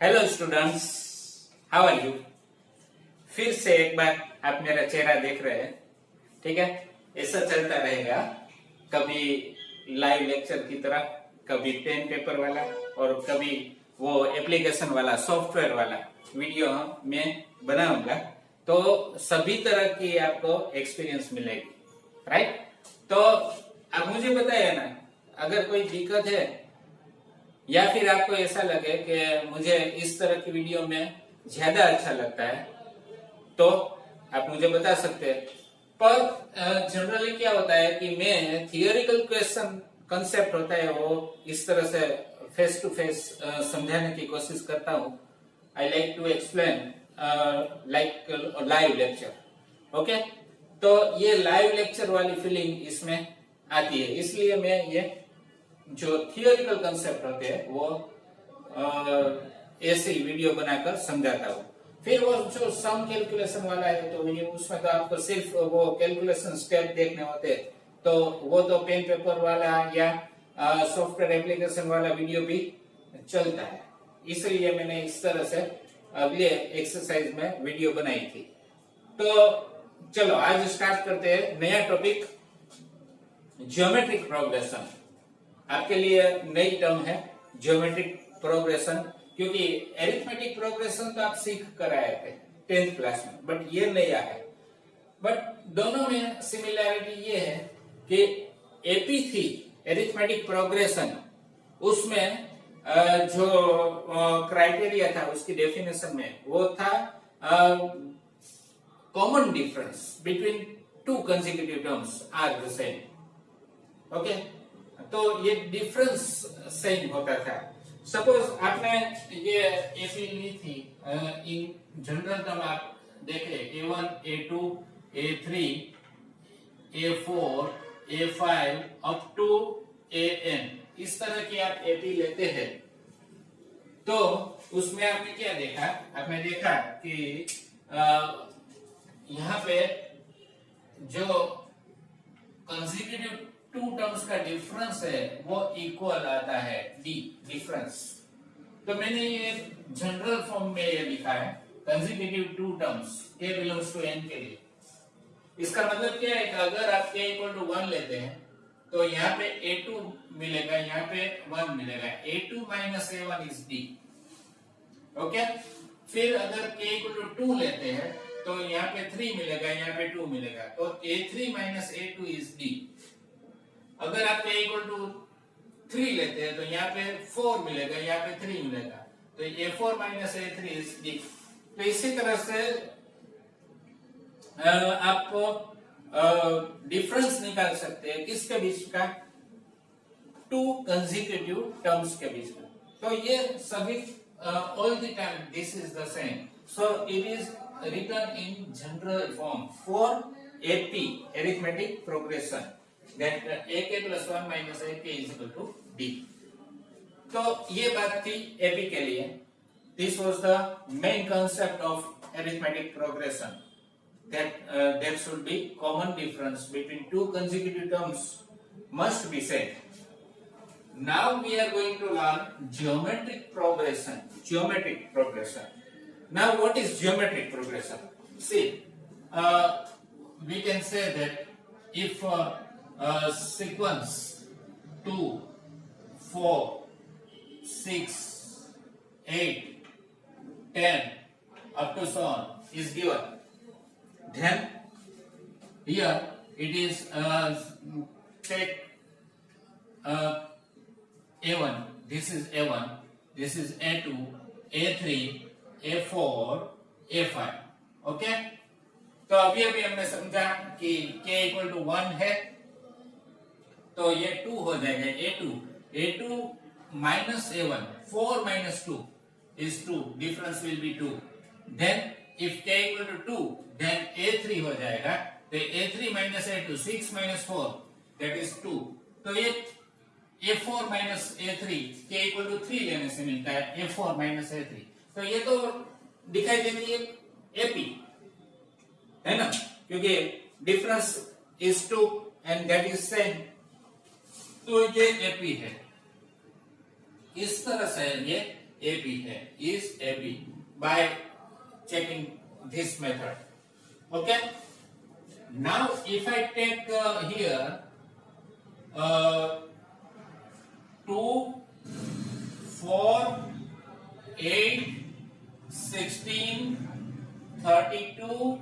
Hello students, how are you. फिर से एक बार आप मेरा चेहरा देख रहे हैं, ठीक है। ऐसा चलता रहेगा, कभी लाइव लेक्चर की तरह, कभी पेन पेपर वाला और कभी वो एप्लीकेशन वाला सॉफ्टवेयर वाला वीडियो में बनाऊंगा। तो सभी तरह की आपको एक्सपीरियंस मिलेगी, राइट। तो आप मुझे बताइए ना, अगर कोई दिक्कत है या फिर आपको ऐसा लगे कि मुझे इस तरह की वीडियो में ज्यादा अच्छा लगता है, तो आप मुझे बता सकते हैं। पर जनरली क्या होता है कि मैं थियोरिकल क्वेश्चन कंसेप्ट होता है वो इस तरह से फेस टू फेस समझाने की कोशिश करता हूँ। I like to explain like live lecture, okay. तो ये लाइव लेक्चर वाली फीलिंग इसमें आती है, इसलिए मैं ये जो थियोरिकल कंसेप्ट होते हैं वो ऐसे ही वीडियो बनाकर समझाता हूँ। फिर वो जो सम कैलकुलेशन वाला है तो ये उसमें तो आपको सिर्फ वो कैलकुलेशन स्टेप देखने होते हैं, तो वो तो पेन पेपर वाला या सॉफ्टवेयर एप्लीकेशन वाला वीडियो भी चलता है। इसलिए मैंने इस तरह से अगले एक्सरसाइज में वीडियो बनाई थी। तो चलो आज स्टार्ट करते हैं नया टॉपिक, ज्योमेट्रिक प्रोग्रेशन। आपके लिए नई टर्म है ज्योमेट्रिक प्रोग्रेशन, क्योंकि एरिथमेटिक प्रोग्रेशन तो आप सीख कर आए थे 10th क्लास में, बट ये नया है। बट दोनों में सिमिलैरिटी ये है कि एपी थी एरिथमेटिक प्रोग्रेशन, उसमें जो क्राइटेरिया था उसकी डेफिनेशन में वो था common difference between two consecutive terms are the same, okay. तो ये डिफरेंस सेम होता था। सपोज आपने ये एपी ली थी, इन जनरल टर्म आप देखें A1, A2, A3, A4, A5 up to AN, इस तरह की आप एपी लेते हैं। तो उसमें आपने क्या देखा, आपने देखा कि यहाँ पे जो कंसेक्यूटिव टू टर्म्स का डिफरेंस है वो इक्वल आता है, डी डिफरेंस। तो मैंने ये जनरल फॉर्म में ये लिखा है consecutive two terms k belongs to n के लिए। इसका मतलब क्या है कि अगर आप k इक्वल टू 1 लेते हैं तो यहाँ पे a2 मिलेगा, यहाँ पे 1 मिलेगा, a2 minus a1 is d, okay. फिर अगर k इक्वल टू 2 लेते हैं तो यहाँ पे 3 मिलेगा, यहाँ पे 2 मिलेगा, तो a3 minus a2 is d। अगर आप k इक्वल टू 3 लेते हैं तो यहाँ पे 4 मिलेगा, यहाँ पे 3 मिलेगा, तो a4 minus a3 is d। तो इसी तरह से आप डिफरेंस निकाल सकते हैं किसके बीच का, टू कंसेक्यूटिव टर्म्स के बीच में। तो ये सभी all the time this is the same, so it is written in general form for AP arithmetic progression, that ak plus 1 minus ak is equal to d। तो ये बात थी AP के लिए। This was the main concept of arithmetic progression, that there should be common difference between two consecutive terms must be said. Now we are going to learn geometric progression. Geometric progression. Now what is geometric progression? See, we can say that if sequence 2, 4, 6, 8, 10 up to so on is given, then here it is take A1, this is A1, this is A2, A3, A4, A5, okay। तो अभी हमने समझा कि k equal to 1 है तो ये 2 हो जाएगा, A2 minus A1, 4 minus 2 is 2, difference will be 2। then if k equal to 2 then A3 हो जाएगा, तो A3 minus A2, 6 minus 4 that is 2। तो ये A4 minus A3 k equal to 3 लेने से मिलता है A4 माइनस A3। तो ये तो दिखाई देती है AP, है ना, क्योंकि difference is 2 and that is same, तो ये AP है। इस तरह से ये AB है, is AB by checking this method. Okay. Now if I take here 2, 4, 8, 16, 32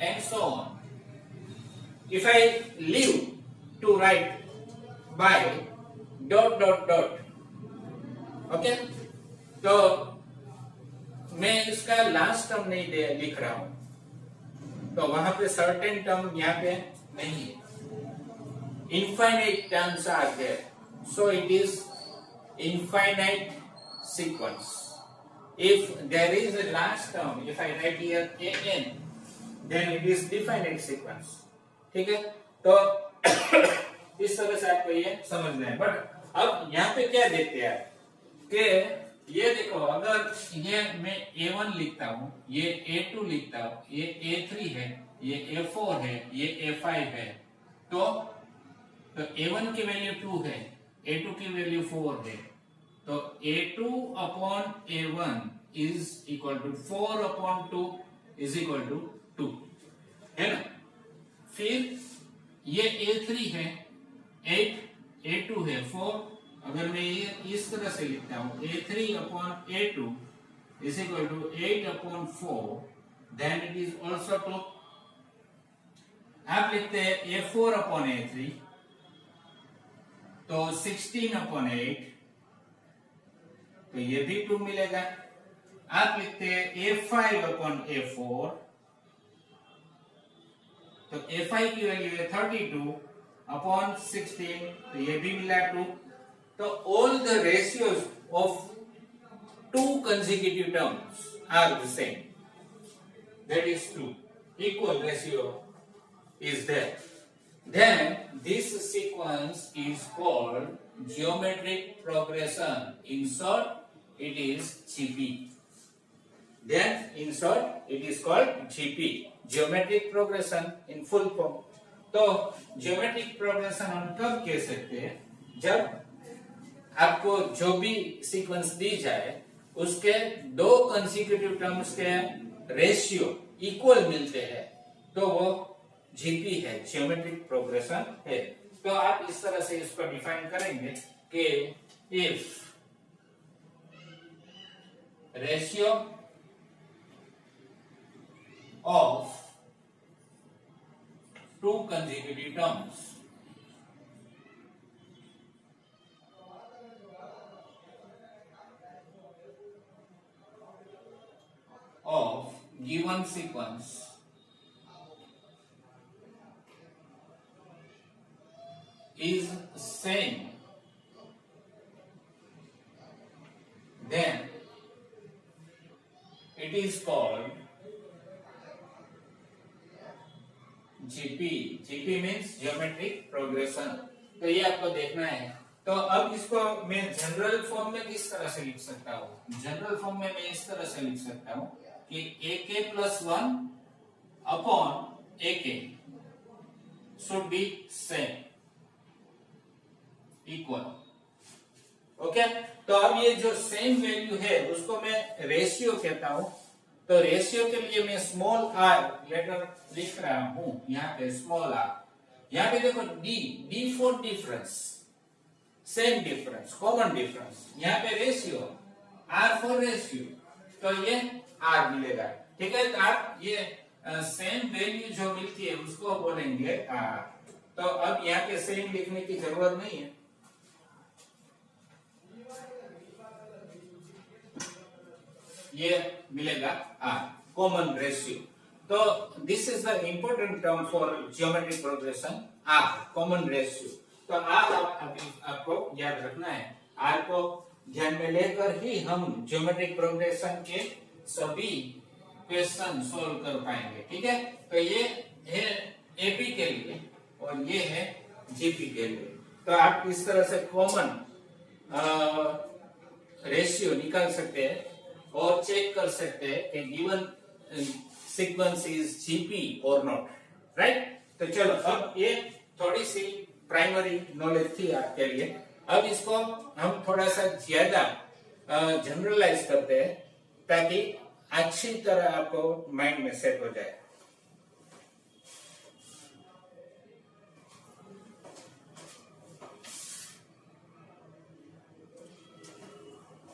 and so on. If I leave to write by dot dot dot, okay, तो मैं इसका लास्ट टर्म नहीं दे लिख रहा हूं, तो वहां पे सर्टेन टर्म यहाँ पे नहीं है. Infinite terms are there, so it is infinite sequence. If there is a last term, if I write here an, then it is definite sequence. ठीक है, तो इस तरह से आपको ये समझना है. बट अब यहाँ पे क्या देखते हैं कि ये देखो, अगर ये मैं A1 लिखता हूँ, ये A2 लिखता हूँ, ये A3 है, ये A4 है, ये A5 है, तो A1 की वैल्यू 2 है, A2 की वैल्यू 4 है, तो A2 upon A1 is equal to 4 upon 2 is equal to 2, है ना. फिर ये A3 है, 8, A2 है 4. अगर मैं ये इस तरह से लिखता हूं, A3 upon A2 is equal to 8 upon 4, then it is also 2. आप लिखते हैं A4 upon A3, तो 16 upon 8, तो ये भी 2 मिलेगा. आप लिखते हैं A5 upon A4, तो A5 की वैल्यू है 32 upon 16, तो ये भी मिला 2. So all the ratios of two consecutive terms are the same. That is 2. Equal ratio is there. Then this sequence is called geometric progression. In short, it is GP. Then in short, it is called GP. Geometric progression in full form. तो geometric progression हम कब कह सकते हैं? जब आपको जो भी सीक्वेंस दी जाए उसके दो कंसेक्यूटिव टर्म्स के रेशियो इक्वल मिलते हैं, तो वो जीपी है, जियोमेट्रिक प्रोग्रेशन है. तो आप इस तरह से इसको डिफाइन करेंगे कि if ratio of to consecutive terms of given sequence is same, then it is called GP. GP means geometric progression. तो ये आपको देखना है. तो अब इसको मैं जनरल फॉर्म में किस तरह से लिख सकता हूँ? जनरल फॉर्म में मैं इस तरह से लिख सकता हूँ कि AK plus 1 upon AK should be same, equal. Okay, तो अब ये जो सेम वैल्यू है उसको मैं रेशियो कहता हूं. तो रेशियो के लिए मैं स्मॉल r लेटर लिख रहा हूं, यहाँ पे स्मॉल r. यहाँ पे देखो D for difference, same difference, common difference. यहाँ पे रेशियो, R फॉर रेशियो, तो ये R मिलेगा. ठीक है, तो आप ये सेम वैल्यू जो मिलती है उसको बोलेंगे R. तो अब यहाँ पे सेम लिखने की जरूरत नहीं है. ये मिलेगा R, कॉमन रेशियो. तो this is the important term for geometric progression, R, common ratio. तो R आपको याद रखना है. R को ध्यान में लेकर ही हम जियोमेट्रिक प्रोग्रेशन के सभी क्वेश्चन सॉल्व कर पाएंगे. ठीक है, तो ये है एपी के लिए और ये है जीपी के लिए. तो आप इस तरह से कॉमन रेशियो निकाल सकते हैं और चेक कर सकते हैं कि गिवन सीक्वेंस इज जीपी और नॉट. राइट, तो चलो अब ये थोड़ी सी प्राइमरी नॉलेज थी आपके लिए. अब इसको हम थोड़ा सा ज्यादा जनरलाइज करते हैं ताकि अच्छी तरह आपको माइंड में सेट हो जाए।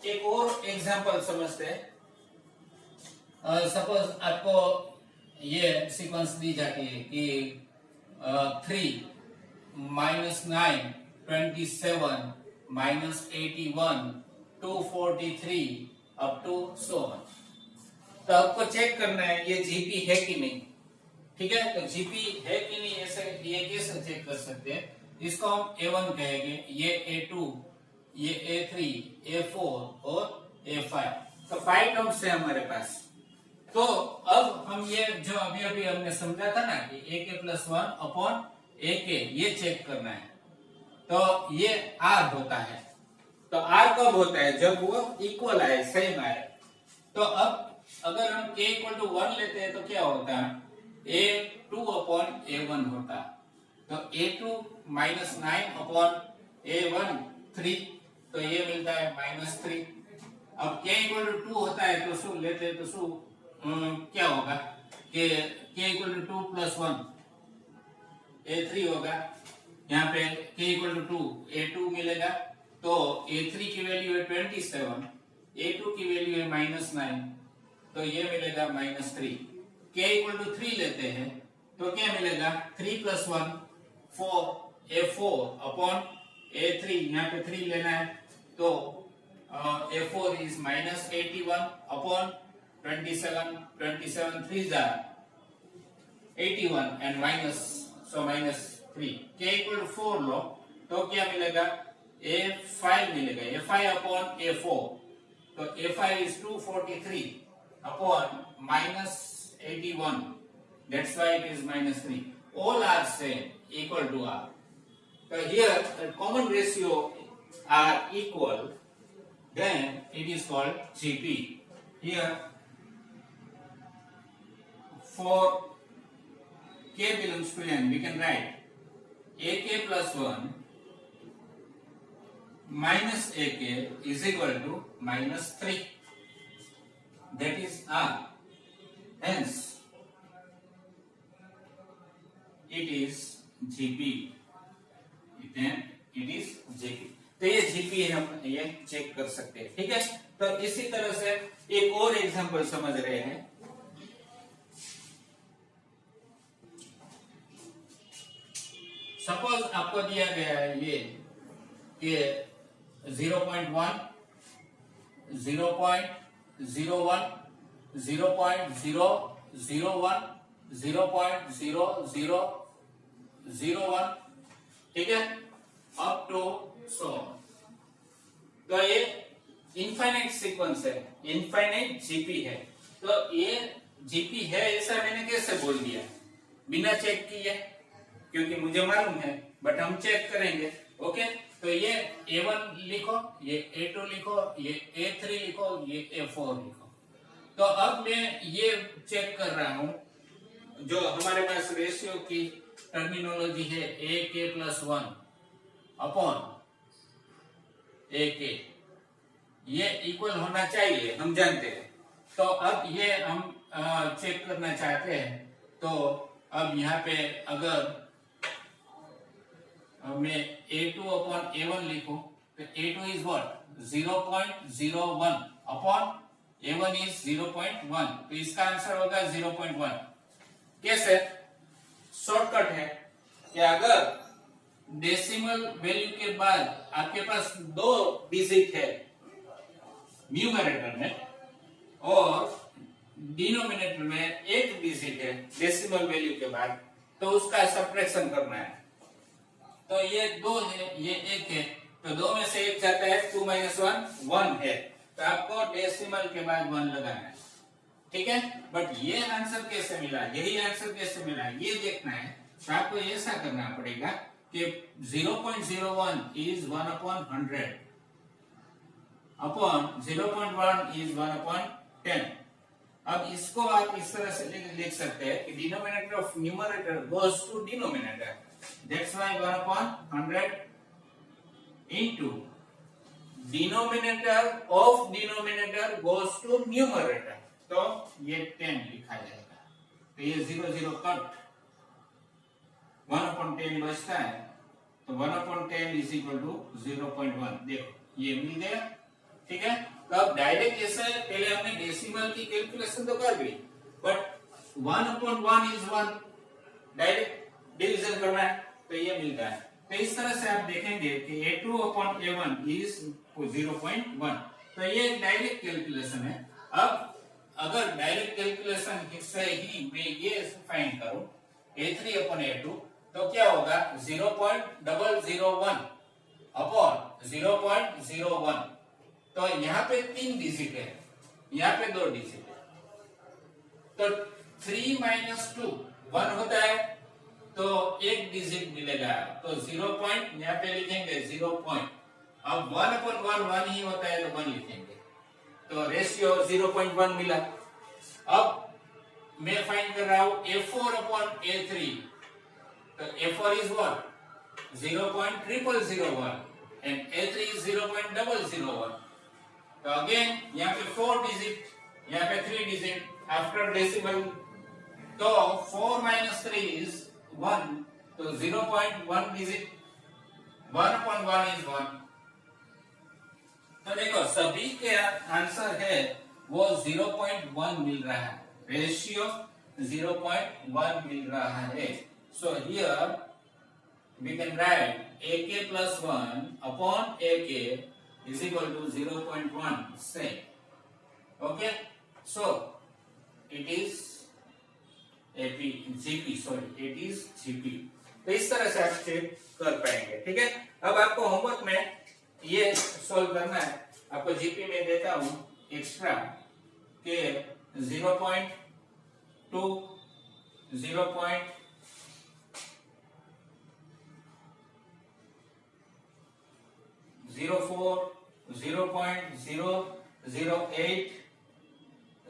एक और एग्जांपल समझते हैं। सपोज आपको ये सीक्वेंस दी जाती है कि 3 -9 27 -81 243 अप टू so on। तो आपको चेक करना है ये जीपी है कि नहीं, ठीक है। तो जीपी है कि नहीं ऐसे ये कैसे चेक कर सकते हैं, इसको हम A1 कहेंगे, ये A2, ये A3, A4 और A5। तो 5 टर्म्स है हमारे पास। तो अब हम ये जो अभी अभी हमने समझा था ना कि AK+1 अपॉन AK ये चेक करना है। तो ये R होता है। तो R कब होता है, जब वो इक्वल आए, सेम आए। तो अब अगर हम k = 1 लेते हैं तो क्या होता है, A2 अपॉन A1 होता है। तो A2 -9 अपॉन A1 3, तो ये मिलता है -3। अब k = 2 होता है तो शू लेते हैं तो शू क्या होगा कि k = 2 + 1 A3 होगा। यहाँ पे k = 2 A2 मिलेगा, तो A3 की वैल्यू है 27, A2 की वैल्यू है -9, तो ये मिलेगा -3। k = 3 लेते हैं तो क्या मिलेगा, 3 + 1 4 A4 अपॉन A3, यहाँ पे 3 लेना है तो A4 is -81 upon 27, 27 3s are 81 and -3। k = 4 लो तो क्या मिलेगा, A5 मिलेगा, A5 अपॉन A4, तो A5 is 243 upon -81, that's why it is -3। all are same, equal to R। so here the common ratio are equal, then it is called GP। here for k belongs to n, we can write AK+1 minus AK is equal to -3, that is R, hence it is GP, then it is GP। तो ये GP हम ये check कर सकते हैं, ठीक है। तो इसी तरह से एक और एग्जांपल समझ रहे हैं। सपोज आपको दिया गया है ये कि 0.1 0.01 0.001 0.0001, ठीक है, अप टू सो। तो ये इनफाइनाइट सीक्वेंस है, इनफाइनाइट जीपी है। तो ये जीपी है ऐसा मैंने कैसे बोल दिया बिना चेक किए, क्योंकि मुझे मालूम है, बट हम चेक करेंगे। ओके, तो ये A1 लिखो, ये A2 लिखो, ये A3 लिखो, ये A4 लिखो। तो अब मैं ये चेक कर रहा हूं, जो हमारे पास रेशियो की टर्मिनोलॉजी है AK+1 अपॉन AK, ये इक्वल होना चाहिए, हम जानते हैं। तो अब ये हम चेक करना चाहते हैं। तो अब यहाँ पे अगर मैं A2 अपॉन A1 लिखूं तो A2 is what, 0.01 upon A1 is 0.1, तो इसका आंसर होगा 0.1। कैसे, शॉर्टकट है कि अगर डेसिमल वैल्यू के बाद आपके पास 2 डिजिट है न्यूमरेटर में और डिनोमिनेटर में 1 डिजिट है डेसिमल वैल्यू के बाद, तो उसका सब्ट्रैक्शन करना है। तो ये 2 है, ये 1 है, तो 2 में से 1 जाता है, 2 - 1 1 है, तो आपको डेसिमल के बाद 1 लगाना है, ठीक है। बट ये आंसर कैसे मिला, यही आंसर कैसे मिला ये देखना है। तो आपको ऐसा करना पड़ेगा कि 0.01 इज 1/100 अपॉन 0.1 इज 1/10। अब इसको आप इस तरह से लिख सकते हैं कि denominator of numerator goes to denominator, that's why 1/100 into denominator of denominator goes to numerator, तो ये 10 लिखा जाएगा। तो ये 0 0 कट, 1/10 बचता है, तो 1/10 इज इक्वल टू 0.1। देखो ये मिल गया, ठीक है। तो अब डायरेक्ट जैसे पहले हमने डेसिमल की कैलकुलेशन तो कर ली, बट 1/1 इज 1, डायरेक्ट डिवीजन करना है, तो ये मिलता है। तो इस तरह से आप देखेंगे कि A2/A1 इज 0.1, तो ये डायरेक्ट कैलकुलेशन है। अब अगर डायरेक्ट कैलकुलेशन से ही मैं ये फाइंड करूं A3/A2, तो क्या होगा 0.001 अपॉन 0.01। तो यहाँ पे 3 डिजिट है, यहाँ पे 2 डिजिट है, तो 3 - 2 1 होता है, तो 1 डिजिट मिलेगा, तो 0 पॉइंट यहाँ पे लिखेंगे 0 पॉइंट। अब 1/1 1 ही होता है, तो 1 लिखेंगे, तो रेशियो 0.1 मिला। अब मैं फाइंड कर रहा हूं A4/A3, तो A4 is what 0.0001 and A3 is 0.001। तो अगेन यहाँ पे 4 डिजिट, यहाँ पे 3 डिजिट आफ्टर डेसिमल, तो 4 - 3 is 1, तो 0.1 डिजिट, 1/1 is 1। तो देखो सभी के आंसर है वो 0.1 मिल रहा है, रेशियो 0.1 मिल रहा है। So here we can write AK plus 1 upon AK is equal to 0.1 say, okay, so it is GP, sorry it is GP। तो इस तरह से आप चेक कर पाएंगे, ठीक है। अब आपको होमवर्क में ये सॉल्व करना है, आपको जीपी में देता हूं एक्स्ट्रा के 0.2 0.04 0.008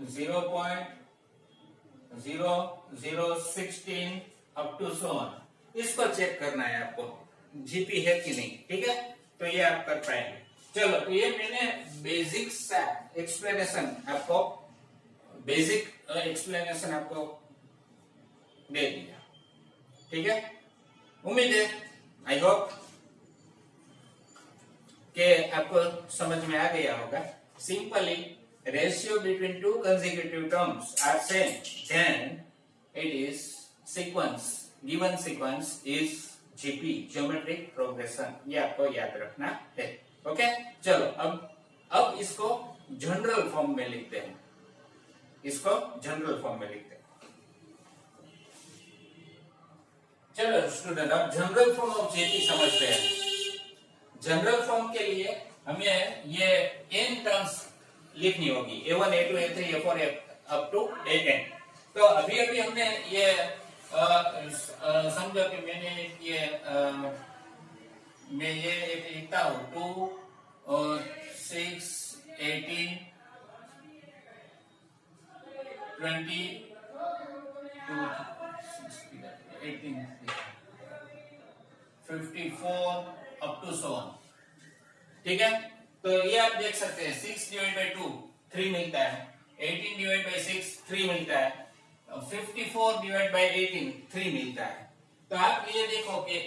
0.0016 अप टू सो ऑन, इसको चेक करना है आपको जीपी है कि नहीं, ठीक है। तो ये आप कर पाएंगे। चलो, तो ये मैंने बेसिक एक्सप्लेनेशन आपको दे दिया, ठीक है। उम्मीद है, आई होप कि आपको समझ में आ गया होगा। Simply ratio between two consecutive terms are same, then it is sequence, given sequence is GP, geometric progression, ये आपको याद रखना है, ओके। चलो, अब इसको जनरल फॉर्म में लिखते हैं, चलो स्टूडेंट, अब जनरल फॉर्म ऑफ जीपी समझते हैं। जनरल फॉर्म के लिए हमें ये n टर्म्स लिखनी होगी, A1 A2 A3 A4 up to AN। तो अभी हमने ये समझो कि मैं ये एक लिखता हूं 2 6 18 20 18 54 अप टू सो ऑन, ठीक है। तो ये आप देख सकते हैं 6 डिवाइड बाय 2 3 मिलता है, 18 डिवाइड बाय 6 3 मिलता है, 54 डिवाइड बाय 18 3 मिलता है। तो आप ये देखो कि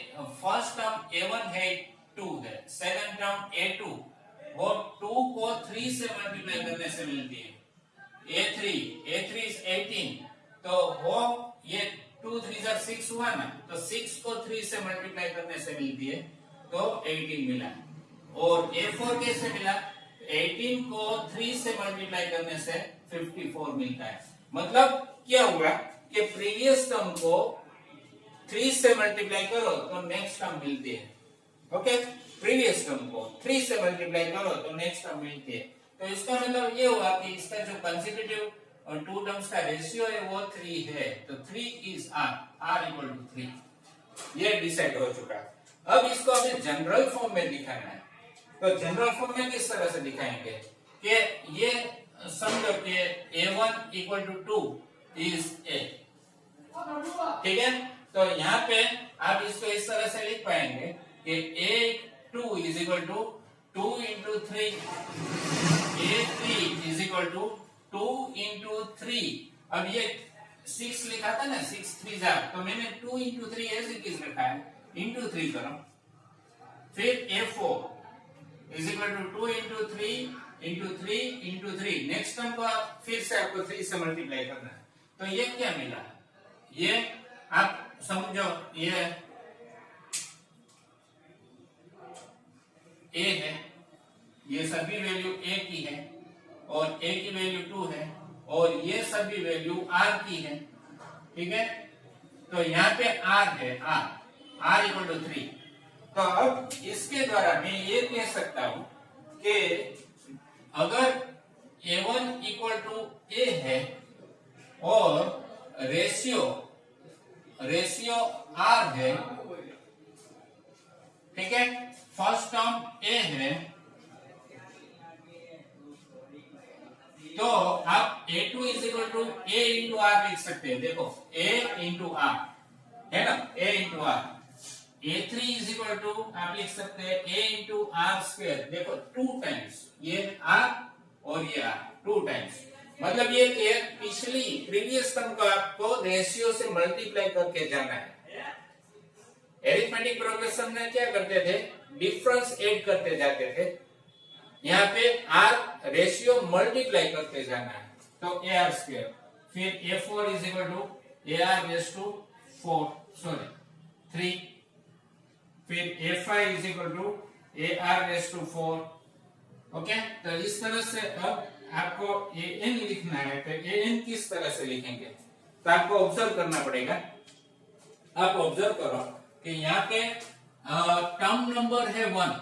फर्स्ट टर्म A1 है 2 है, सेकंड टर्म A2 वो 2 को 3 से मल्टीप्लाई करने से मिलती है। A3 is 18, तो वो ये 2 3 6 हुआ ना, तो 6 को 3 से मल्टीप्लाई करने से मिलती है, तो 18 मिला। और A4 कैसे मिला? 18 को 3 से मल्टीप्लाई करने से 54 मिलता है। मतलब क्या हुआ कि प्रीवियस टर्म को 3 से मल्टीप्लाई करो तो नेक्स्ट टर्म मिलती है, ओके। प्रीवियस टर्म को 3 से मल्टीप्लाई करो तो नेक्स्ट टर्म मिलती है। तो इसका मतलब ये हुआ कि इसका जो कंसेक्यूटिव और 2 टर्म्स का रेशियो है वो 3 है, तो 3 इज R इक्वल टू 3, ये डिसाइड हो चुका। अब इसको हमें जनरल फॉर्म में दिखाना है। तो जनरल फॉर्म में किस तरह से दिखाएंगे कि ये समझो कि A1 equal to 2 is A, ठीक है। तो यहाँ पे आप इसको इस तरह से लिख पाएंगे कि A2 is equal to 2 into 3 A3 is equal to 2 into 3। अब ये 6 लिखा था ना, 6 3 जा, तो मैंने 2 into 3 ऐसे किस रखा है, into 3 करो। फिर A4 is equal to 2 into 3 into 3 into 3। Next term को आप फिर से आपको 3 से मल्टीप्लाई करना है। तो ये क्या मिला, ये आप समझो, ये A है, ये सभी वैल्यू A की है और A की वैल्यू 2 है और ये सभी वैल्यू R की है, ठीक है। तो यहाँ पे R है, R इक्वल टू 3। तो अब इसके द्वारा मैं ये कह सकता हूं कि अगर A1 इक्वल टू A है और रेशियो R है, ठीक है, फर्स्ट टर्म A है, तो आप A2 is equal to A into R लिख सकते हैं। देखो A इंटू आर है ना, A into R. A3 is equal to आप लिख सकते हैं A इंटू आर स्क्वायर। देखो 2 टाइम्स ये R और ये R 2 टाइम्स, मतलब ये कि पिछली प्रीवियस टर्म को आपको रेशियो से मल्टीप्लाई करके जाना है। एरिथमेटिक प्रोग्रेशन में क्या करते थे, डिफरेंस ऐड करते जाते थे, यहाँ पे R रेशियो मल्टीप्लाई करते जाना है। तो AR स्क्वायर, फिर A4 is equal to AR raise to 3, फिर A5 is equal to AR raise to 4। Okay, तो इस तरह से अब आपको AN लिखना है। तो AN किस तरह से लिखेंगे, तो आपको ऑब्जर्व करना पड़ेगा। आप ऑब्जर्व करो कि यहाँ पे टर्म नंबर है 1,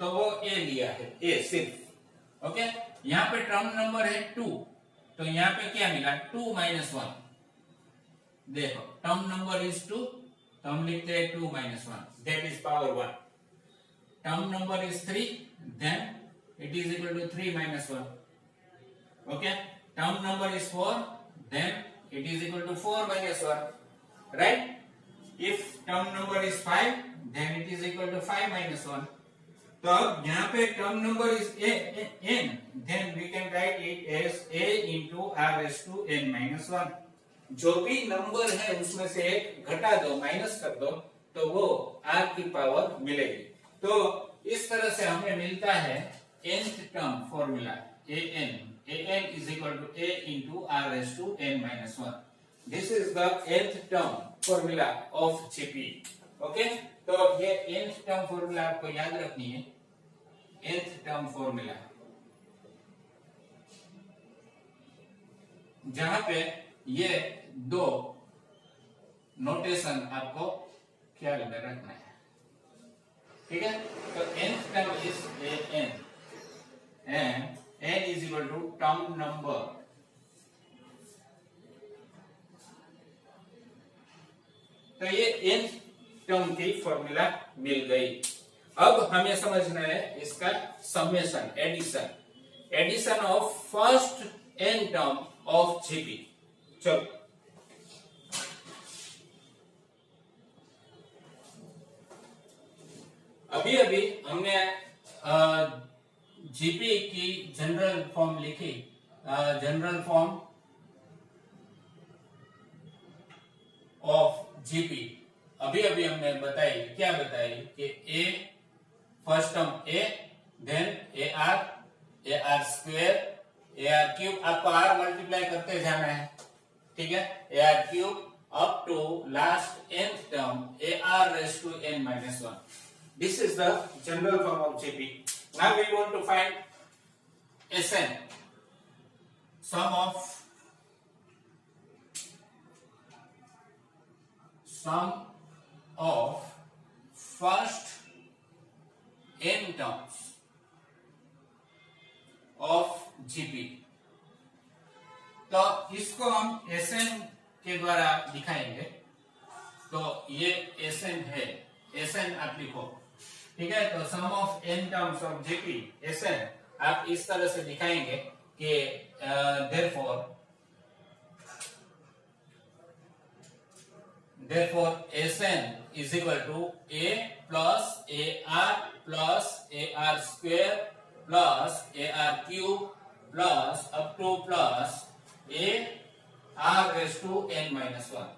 तो वो A लिया है, A सिर्फ। ओके, यहाँ पे टर्म नंबर है 2, तो यहाँ पे क्या मिला, 2 माइनस 1। देखो टर्म नंबर इज 2, तो हम लिखते हैं 2 minus 1, that is power 1। Term number is 3, then it is equal to 3 minus 1। Okay, term number is 4, then it is equal to 4 minus 1, right. If term number is 5, then it is equal to 5 minus 1। तो अब यहाँ पे term number is n, then we can write it as a into are raise to n minus 1। जो भी number है उसमें से एक घटा दो, माइनस कर दो, तो वो r की पावर मिलेगी। तो इस तरह से हमें मिलता है nth term formula an is equal to a into r raised to n minus 1। This is the nth term formula of GP। Okay, तो ये nth टर्म फॉर्मूला आपको याद रखनी है, nth टर्म फॉर्मूला, जहां पे ये दो नोटेशन आपको ख्याल में रखना है, ठीक है। तो nth term is an and n is equal to term number, तो ये nth टर्म की फॉर्मूला मिल गई। अब हमें समझना है इसका summation, addition of first n term of GP. चलो अभी हमने जीपी की जनरल फॉर्म लिखी, जनरल फॉर्म ऑफ जीपी अभी हमने बताई, क्या बताई कि a first term a, then AR square, AR cube, आपको R मल्टीप्लाई करते जाना है, ठीक है, AR cube up to last nth term AR raise to n minus 1। This is the general form of GP। Now we want to find Sn, sum of first n terms of GP। तो इसको हम Sn के द्वारा दिखाएंगे। तो ये Sn है, Sn आप लिखो, ठीक है। तो sum of n terms of GP Sn आप इस तरह से दिखाएंगे कि therefore Sn is equal to a plus AR plus A R square plus A R cube plus up to plus A R raise to N minus one,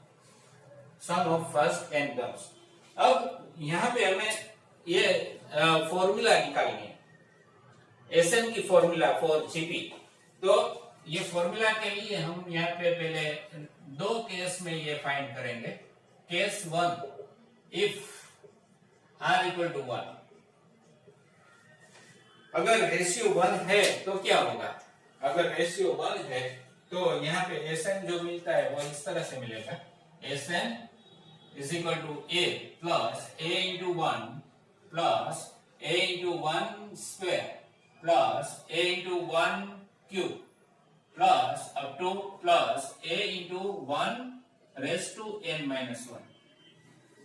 sum of first N terms. अब यहाँ पे हमें ये formula निकालनी है, SN की formula for GP. तो ये फॉर्मूला के लिए हम यहाँ पे पहले दो केस में ये फाइंड करेंगे। Case one, if R equal to one, अगर रेशियो वन है तो क्या होगा? अगर रेशियो वन है तो यहाँ पे एसएन जो मिलता है वो इस तरह से मिलेगा, SN is equal to a plus a into one plus a into one square plus a into one cube plus up to plus a into one raise to N minus one.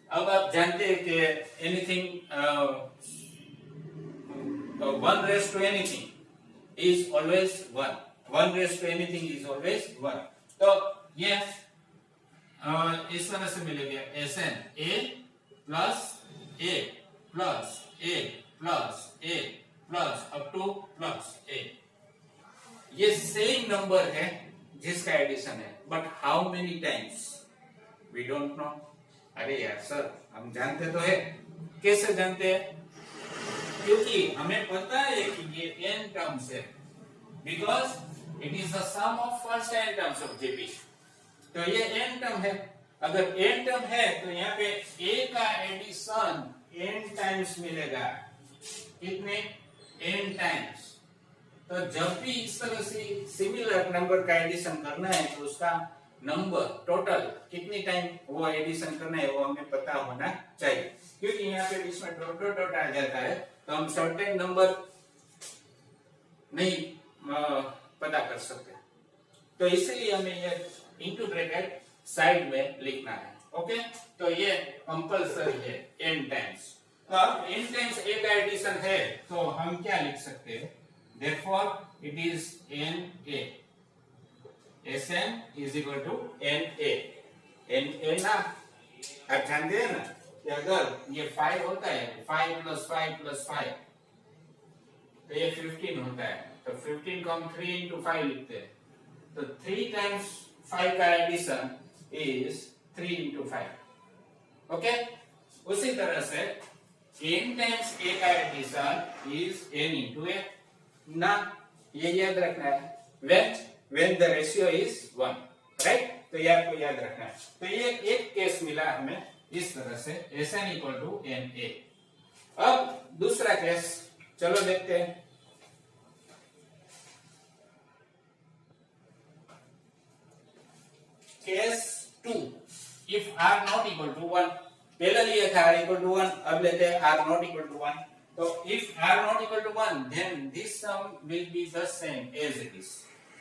अब आप जानते हैं कि anything one raise to anything is always one, one raise to anything is always one. तो ये इस तरह से मिलेगा, S N a plus a plus a plus a plus up to plus a. ये सेम नंबर है जिसका addition है, but how many times we don't know. अरे यार सर, हम जानते तो है। कैसे जानते हैं? क्योंकि हमें पता है कि ये n टर्म्स है, because it is the sum of first n terms of GP. तो ये n टर्म है, अगर n टर्म है तो यहाँ पे a का एडिशन n टाइम्स मिलेगा। कितने? n times. तो जब भी इस तरह से सिमिलर नंबर का एडिशन करना है तो उसका नंबर टोटल कितनी टाइम वो एडिशन करना है वो हमें पता होना चाहिए, क्योंकि यहाँ पे बीच में डॉट डॉट डॉट आ जाता है तो हम सर्टेन नंबर नहीं पता कर सकते। तो इसलिए हमें ये इनटू ब्रैकेट साइड में लिखना है। ओके, तो ये कंपल्सरी है n टाइम्स। अब n टाइम्स a का एडिशन है तो हम क्या लिख सकते हैं? Therefore, it is NA. Sn is equal to NA. NA ना, आप जानते हैं ना कि अगर ये 5 होता है, 5 plus 5 plus 5, तो ये 15 होता है। तो 15 को हम 3 into 5 लिखते हैं। तो 3 times 5 का एडिशन is 3 into 5। ओके, उसी तरह से n times a का addition is n into a ना, ये याद रखना है when the ratio is 1, right? तो ये आपको याद रखना है। तो ये एक केस मिला हमें इस तरह से, Sn equal to Na। अब दूसरा केस चलो देखते हैं। Case 2, if r not equal to 1, पहले लिए था r equal to 1, अब लेते हैं r not equal to 1। तो if r not equal to 1, then this sum will be the same as it is.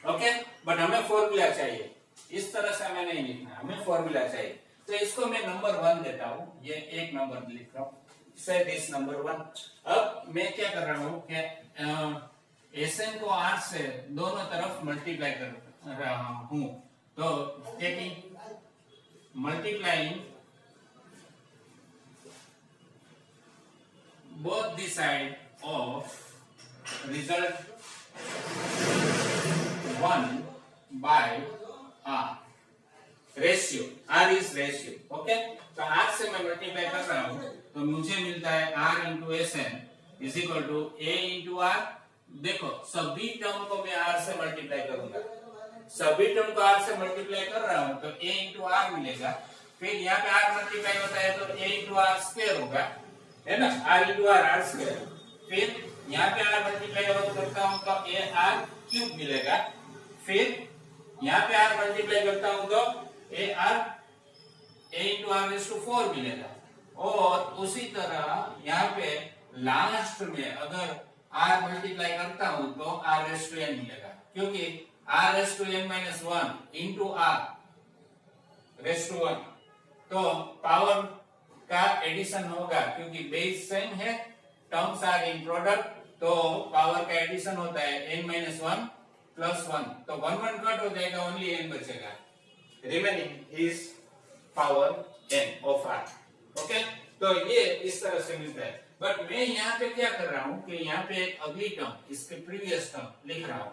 Okay? But हमें फॉर्मूला चाहिए, इस तरह से हमें नहीं लिखना, हमें फॉर्मूला चाहिए। तो इसको मैं नंबर 1 देता हूँ, ये एक नंबर लिख रहा हूँ, से दिस नंबर 1। अब मैं क्या कर रहा हूँ कि Sn को r से दोनों तरफ मल्टीप्लाई कर रहा हूँ। तो taking multiplying both the side of result 1 by r, ratio, r is ratio. Okay, तो r से मैं मल्टीप्लाई कर रहा हूँ तो मुझे मिलता है r into Sn is equal to a into r। देखो सभी टर्म को मैं r से मल्टीप्लाई करूंगा, सभी टर्म को r से मल्टीप्लाई कर रहा हूँ तो a इंटू r मिलेगा। फिर यहाँ पे r मल्टीप्लाई होता है तो a इंटू r स्क्वायर होगा, है ना, r इंटू r स्क्वायर। फिर यहाँ पे r मल्टीप्लाई करता हूँ तो a r क्यूब मिलेगा। फिर यहाँ पे r मल्टीप्लाई करता हूँ तो a into r raise to 4 मिलेगा। और उसी तरह यहाँ पे लास्ट में अगर r मल्टीप्लाई करता हूँ तो r रेज़ टू n मिलेगा, क्योंकि r raise to n minus 1 into r raise to 1, तो पावर का एडिशन होगा, क्योंकि बेस सेम है, टर्म्स आर इन प्रोडक्ट, तो पावर का एडिशन होता है n माइनस 1 प्लस 1, तो 1 1 कट हो जाएगा, ओनली n बचेगा, remaining is power n of r। Okay, तो ये इस तरह से मिलता है। बट मैं यहाँ पे क्या कर रहा हूँ कि यहाँ पे एक अगली टर्म, इसके प्रीवियस टर्म लिख रहा हूँ,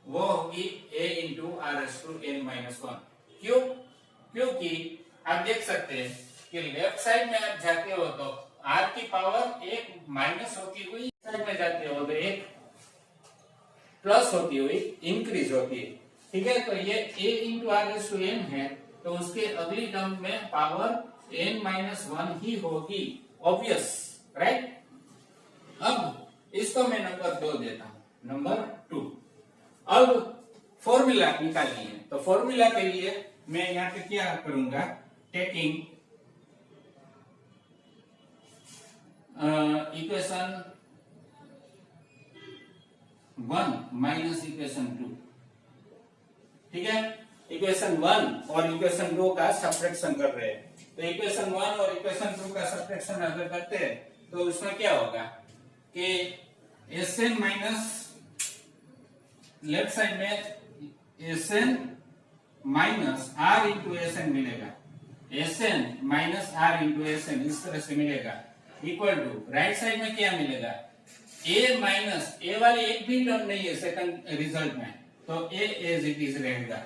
वो होगी a into r raise to N minus one. क्यों? क्योंकि आप देख सकते हैं कि लेफ्ट साइड में आप जाते हो तो r की पावर एक माइनस होती हुई, साइड में जाते हो तो एक प्लस होती हुई इंक्रीज होती है। ठीक है, तो ये a into r raise to n है, तो उसके अगली टर्म में पावर n माइनस वन ही होगी, ऑब्वियस, राइट। अब इसको मैं नंबर 2 देता हूं, नंबर 2। अब फॉर्मूला निकालनी है, तो फॉर्मूला के लिए मैं यहाँ पे क्या करूंगा, टेकिंग इक्वेशन 1 माइनस इक्वेशन 2। ठीक है, इक्वेशन 1 और इक्वेशन 2 का सब्ट्रैक्शन कर रहे हैं, तो इक्वेशन 1 और इक्वेशन 2 का सब्ट्रैक्शन अगर करते हैं तो उसमें क्या होगा कि Sn माइनस लेफ्ट साइड में Sn minus r into Sn मिलेगा, Sn minus r into Sn इस तरह से मिलेगा, इक्वल टू राइट साइड में क्या मिलेगा, a माइनस a वाली एक भी टर्म नहीं है सेकंड रिजल्ट में, तो a एज इट इज रहेगा,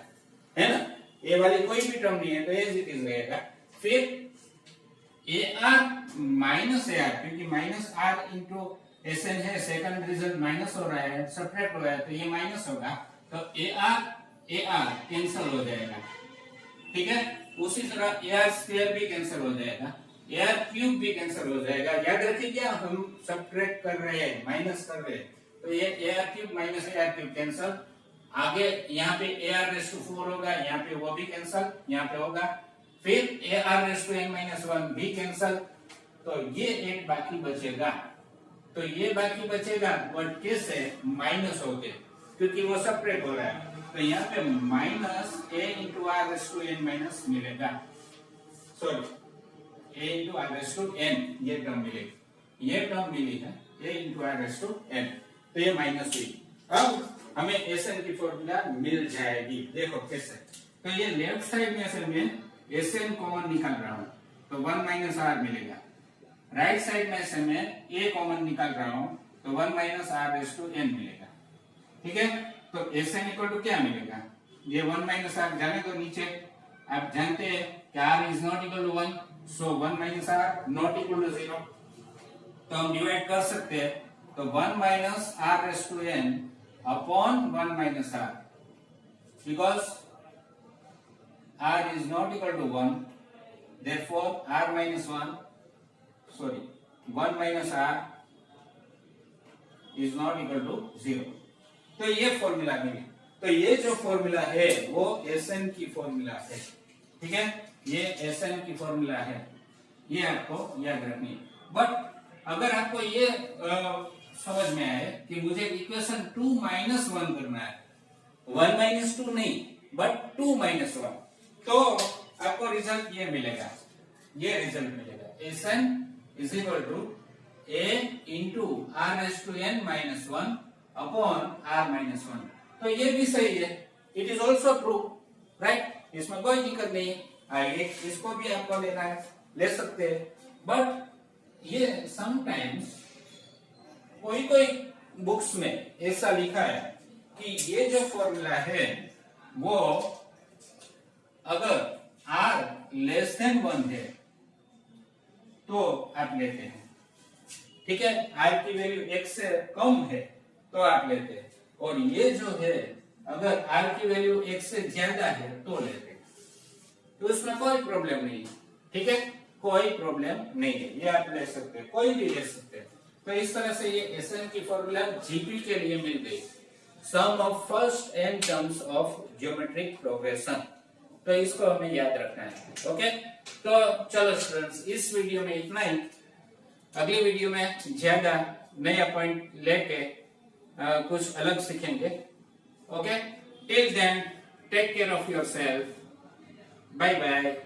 है ना, a वाली कोई भी टर्म नहीं है तो एज इट इज रहेगा। फिर ar माइनस ar, क्योंकि माइनस आर इंटू Sn है, सेकंड रिजल्ट माइनस हो रहा है, सब्ट्रैक्ट हो रहा है, तो ये माइनस होगा, तो ar कैंसिल हो जाएगा। ठीक है, उसी तरह ar स्क्वायर भी कैंसिल हो जाएगा, ar क्यूब भी कैंसिल हो जाएगा। याद रखिए क्या हम सब्ट्रैक्ट कर रहे हैं, माइनस कर रहे हैं, तो ये ar cube minus ar cube cancel. आगे यहाँ पे ar रेस टू 4 होगा, यहाँ पे वो भी कैंसिल, यहाँ पे होगा। फिर ar raise to n minus 1 भी कैंसिल, तो ये एक बाकी बचेगा, तो ये बाकी बचेगा बट कैसे, माइनस होके, क्योंकि वो सब्ट्रैक्ट हो रहा है, तो यहाँ पे minus a into are raise to N minus मिलेगा, sorry a into are raise to n, ये टर्म मिलेगी, ये टर्म मिली है a into are raise to n, तो ये माइनस हुई। अब हमें Sn की फॉर्मूला मिल जाएगी, देखो कैसे, तो ये लेफ्ट साइड में से मैं Sn कॉमन निकाल रहा हूं, तो 1 माइनस आर मिलेगा, राइट साइड में से मैं a कॉमन निकाल रहा हूं, तो 1 minus r raise to n मिलेगा। ठीक है, तो Sn इक्वल टू क्या मिलेगा, ये 1 माइनस आर जाने दो नीचे, आप जानते हैं कि r is not equal to 1, so 1 minus r not equal to 0, तो हम डिवाइड कर सकते हैं, तो 1 minus r raise to n upon 1 minus r, because r is not equal to 1, therefore r minus 1, sorry 1 minus r is not equal to 0। तो ये formula मिली, तो ये जो फॉर्मूला है वो Sn की फॉर्मूला है। ठीक है, ये Sn की फॉर्मूला है, ये आपको याद रखनी है। बट अगर आपको ये समझ में आए कि मुझे इक्वेशन 2 माइनस 1 करना है, 1 माइनस 2 नहीं बट 2 माइनस 1, तो आपको रिजल्ट ये मिलेगा, ये रिजल्ट मिलेगा, Sn is equal to a into are raise to n minus 1 upon r minus 1, तो ये भी सही है, it is also true, right, इसमें कोई दिक्कत नहीं है। आगे इसको भी आपको लेना है, ले सकते हैं, बट ये समटाइम्स कोई बुक्स में ऐसा लिखा है कि ये जो फॉर्मूला है वो अगर r लेस देन 1 है तो आप लेते हैं, ठीक है, r की वैल्यू 1 से कम है तो आप लेते हैं, और ये जो है अगर r की वैल्यू 1 से ज्यादा है तो लेते हैं, तो उसमें कोई प्रॉब्लम नहीं है। ठीक है, कोई प्रॉब्लम नहीं है, ये आप ले सकते हैं, कोई भी ले सकते हैं। तो इस तरह से ये Sn की फॉर्मूला जीपी के लिए मिल गई, sum of first n terms of geometric progression, तो इसको हमें याद रखना है। ओके, तो चलो स्टूडेंट्स, इस वीडियो में इतना ही, अगली वीडियो में ज्यादा नया पॉइंट लेके कुछ अलग सीखेंगे। Okay, till then take care of yourself, bye bye.